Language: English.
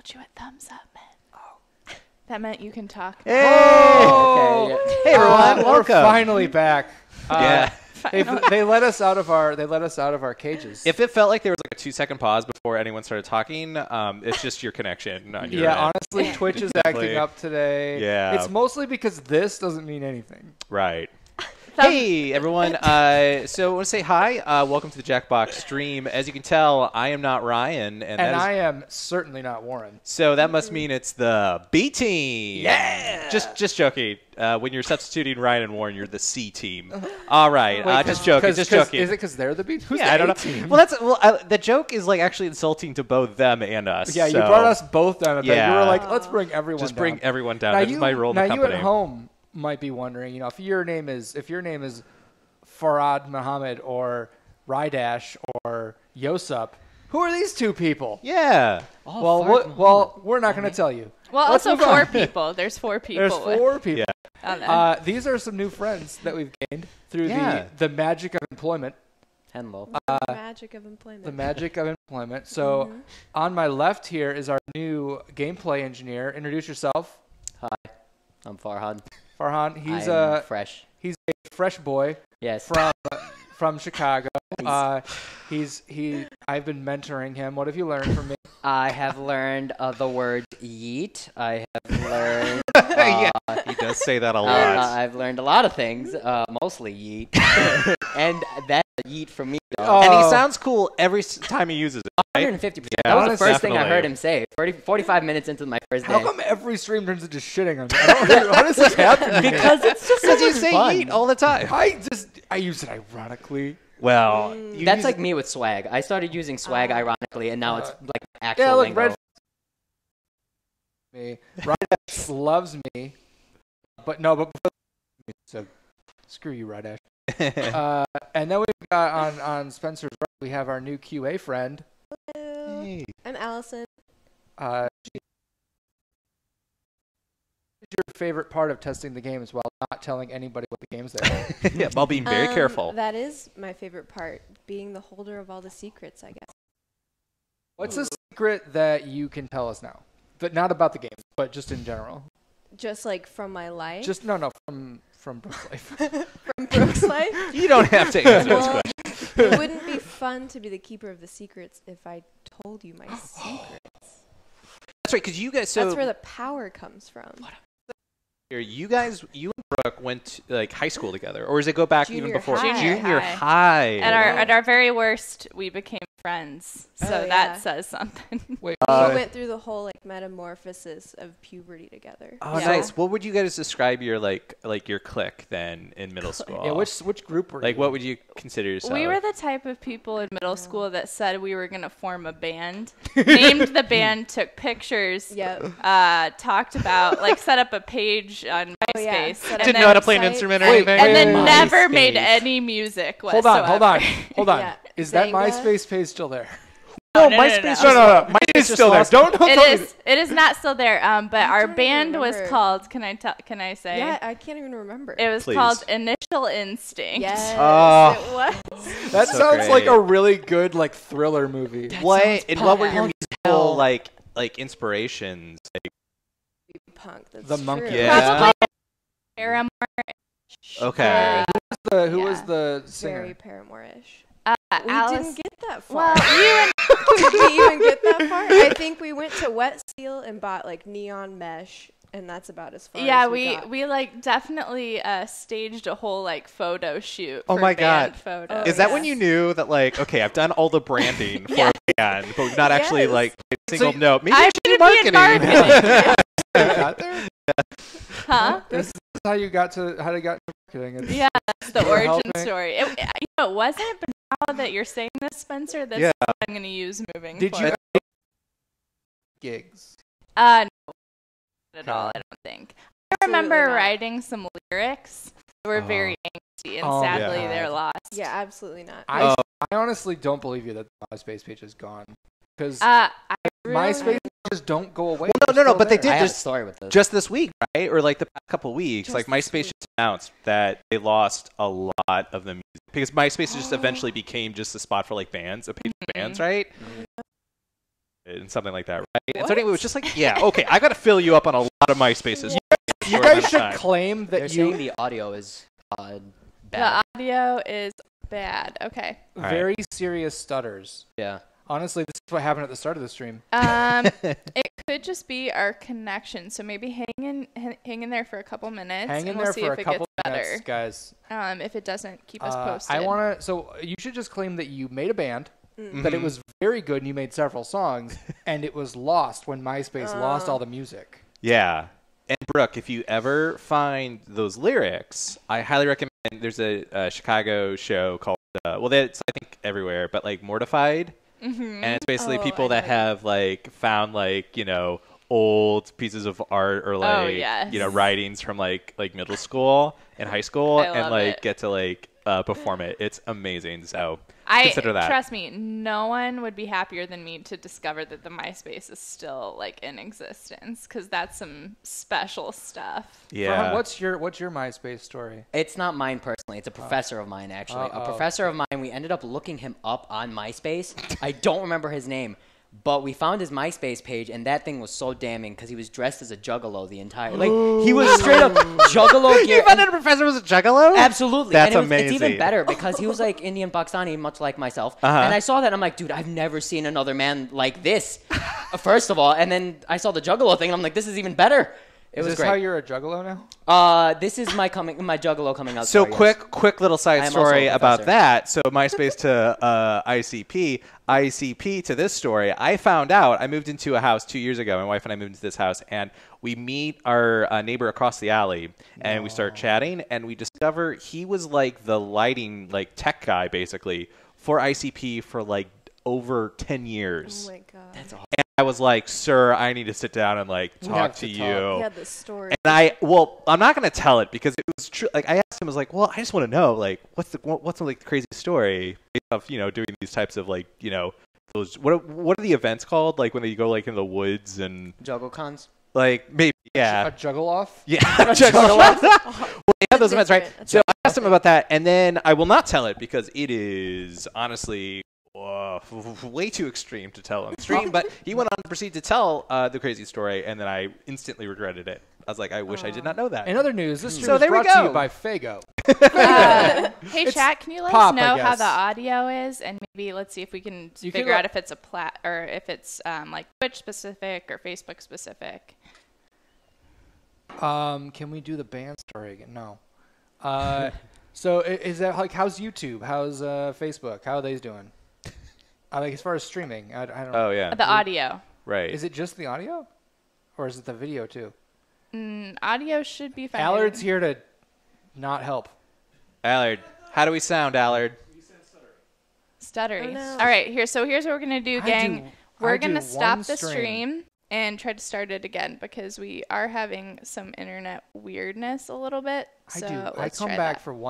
told you what thumbs up meant. Oh. That meant you can talk. Hey! Okay, yeah. Hey everyone, we're welcome. finally back. Yeah. They let us out of our cages. If it felt like there was like a 2-second pause before anyone started talking, it's just your connection on your end. Honestly, Twitch is acting up today. Yeah. It's mostly because this doesn't mean anything. Right. Hey, everyone. So I want to say hi. Welcome to the Jackbox stream. As you can tell, I am not Ryan. And I am certainly not Warren. So that must mean it's the B team. Yeah. Just joking. When you're substituting Ryan and Warren, you're the C team. All right. Wait, just joking. Just joking. Is it because they're the B team? Yeah, I don't know. Team? Well, the joke is like actually insulting to both them and us. Yeah, so. you brought us both down. At Yeah. You were like, let's bring everyone down. Just bring everyone down. Now That's my role in the company. You at home might be wondering, if your name is Farad Muhammad or Rydash or Yosep, who are these two people? Yeah. Well, we're not going to tell you. Well, Let's also move on. 4 people. There's 4 people. There's 4 people. Yeah. These are some new friends that we've gained through the magic of employment. Hello. The magic of employment. The magic of employment. So on my left here is our new gameplay engineer. Introduce yourself. Hi, I'm Farhan. Farhan. He's fresh. He's a fresh boy. Yes. From Chicago. I've been mentoring him. What have you learned from me? I have learned the word yeet. I have learned. Yeah, he does say that a lot. I've learned a lot of things, mostly yeet, and that's a yeet for me. And he sounds cool every time he uses it. Right? 150%. Yeah, that was the first thing I definitely. heard him say. 45 minutes into my first day. How come every stream turns into shitting on me? How does this happen? Because it's just so you much say fun. yeet all the time. I use it ironically. Well, That's like me with swag. I started using swag ironically, and now it's like actual Yeah, look, lingo. Rydash loves me, but so screw you, Rydash. And then we've got on Spencer's right, we have our new QA friend. Hello. Hey. I'm Allison. What is your favorite part of testing the games while not telling anybody what the games they are? Yeah, while being very careful. That is my favorite part, being the holder of all the secrets, I guess. What's a secret that you can tell us now? But not about the games, but just in general. Just like from my life? Just from Brooke's life. From Brooke's life? You don't have to answer this Well, question. it wouldn't be fun to be the keeper of the secrets if I told you my secrets. That's right, because you guys. That's where the power comes from. You and Brooke went to, like high school together, or does it go back even Junior before high. junior high? At our very worst, we became friends. So Oh, yeah. that says something. Wait, We went through the whole metamorphosis of puberty together. Oh, Yeah. nice. What would you guys describe your like your clique then in middle school? yeah, which group were you? like what would you consider yourself? We were the type of people in middle school that said we were going to form a band, named the band, took pictures, Yep. talked about, set up a page on Oh, yeah. MySpace. Set up Didn't a know how to play an website. instrument or Wait, anything. And then MySpace. never made any music Hold whatsoever. on. Yeah. Is that Zanga? MySpace page still there? No, MySpace. No. MySpace is still there. Don't tell me. It is not still there. But our trying to band was remember. called. Can I say? Yeah, I can't even remember. It was Please. called Initial Instinct. Yes, Oh. it was. That So sounds like great. a really good thriller movie. What were your punk as musical hell. like inspirations? Punk. That's The monkey. true. Yeah. Probably Paramore. Okay. Who was Yeah. the singer? Very Paramore-ish. We Alice. didn't get that far. Well, you and Did we even get that far? I think we went to Wet Seal and bought neon mesh, and that's about as far yeah, as we definitely staged a whole photo shoot. Oh for my band God. photos. Oh, Is that when yes. you knew that okay, I've done all the branding for a band, but we've not actually Yes. made a single So note. Maybe I I should do should be in marketing. Got there? Huh? This is how you got to marketing. It's- Yeah, that's the You're origin helping. story. It wasn't, but now that you're saying this, Spencer, this Yeah. is what I'm going to use moving Did you forward. gigs? No, not at all, I don't think. I Absolutely remember not. writing some lyrics that were very angsty, and Oh, sadly yeah. they're lost. Yeah, absolutely not. I honestly don't believe you that the MySpace page is gone because I really, MySpace pages don't go away. Well, They're no, still but they there. did I have a just story with this. just this week, right? Or the past couple weeks. Just this MySpace week. just announced that they lost a lot of the music because MySpace just eventually became just a spot for bands, a page for bands, right? and something like that, right? And so anyway, it was just like, yeah, okay, I got to fill you up on a lot of MySpaces. You guys should claim They're that saying the audio is bad. The audio is bad. Okay. very serious stutters. Yeah. Honestly, this is what happened at the start of the stream. It could just be our connection. So maybe hang in there for a couple minutes. Hang in and there we'll see for if a it couple gets minutes, better. guys. If it doesn't, keep us posted. I want to. So you should just claim that you made a band, that it was very good, and you made several songs, and it was lost when MySpace lost all the music. Yeah. And Brooke, if you ever find those lyrics, I highly recommend. There's a Chicago show called, it's I think everywhere, but like Mortified, and it's basically people that have like found like old pieces of art or like writings from like middle school and high school, and like get to like perform it. It's amazing. So consider that. Trust me, no one would be happier than me to discover that the MySpace is still like in existence, because that's some special stuff. Yeah. What's your MySpace story? It's not mine personally. It's a professor of mine, actually. A professor of mine, we ended up looking him up on MySpace. I don't remember his name, but we found his MySpace page, and that thing was so damning because he was dressed as a juggalo the entire... Like, he was straight up juggalo gear. You found out a professor was a juggalo? Absolutely. That's and amazing. It's even better because he was like Indian Pakistani, much like myself. And I saw that, and I'm like, dude, I've never seen another man like this, first of all. And then I saw the juggalo thing, and I'm like, this is even better. It was Is this great. how you're a juggalo now? This is my juggalo coming out. So story, yes. quick little side I am story also a about professor. that. So MySpace to ICP to this story. I found out I moved into a house 2 years ago. My wife and I moved into this house, and we meet our neighbor across the alley, and we start chatting, and we discover he was like the lighting tech guy basically for ICP for like over 10 years. Oh my god. That's awesome. And I was like, sir, I need to sit down and like have talk to to talk. you. He had this story. And I'm not going to tell it because it was true. Like I asked him, I was like, well, I just want to know, like, what's the like crazy story of doing these types of like those what are the events called, like when they go like in the woods and Juggle cons. like maybe A juggle off? yeah well, they have those events, right? Different. So I asked him about that, and then I will not tell it because it is honestly way too extreme to tell on stream. But he went on to proceed to tell the crazy story, and then I instantly regretted it. I was like, I wish I did not know that. In other news, this stream So is there we brought to go. you by Fago. Hey, chat, can you let pop, us I know how guess. the audio is, and maybe let's see if we can You figure can out if it's or if it's like Twitch specific or Facebook specific. Can we do the band story again? No. So is that like, how's YouTube? How's Facebook? How are they doing? Like as far as streaming, I don't. Oh yeah, The audio. right. Is it just the audio, or is it the video too? Audio should be fine. Allard's here to not help. Allard, how do we sound, Allard? Stuttery. Oh, no. All right, here's what we're gonna do, gang. We're do gonna stop one the stream. stream and try to start it again because we are having some internet weirdness a little bit. So I let's come try back that. for one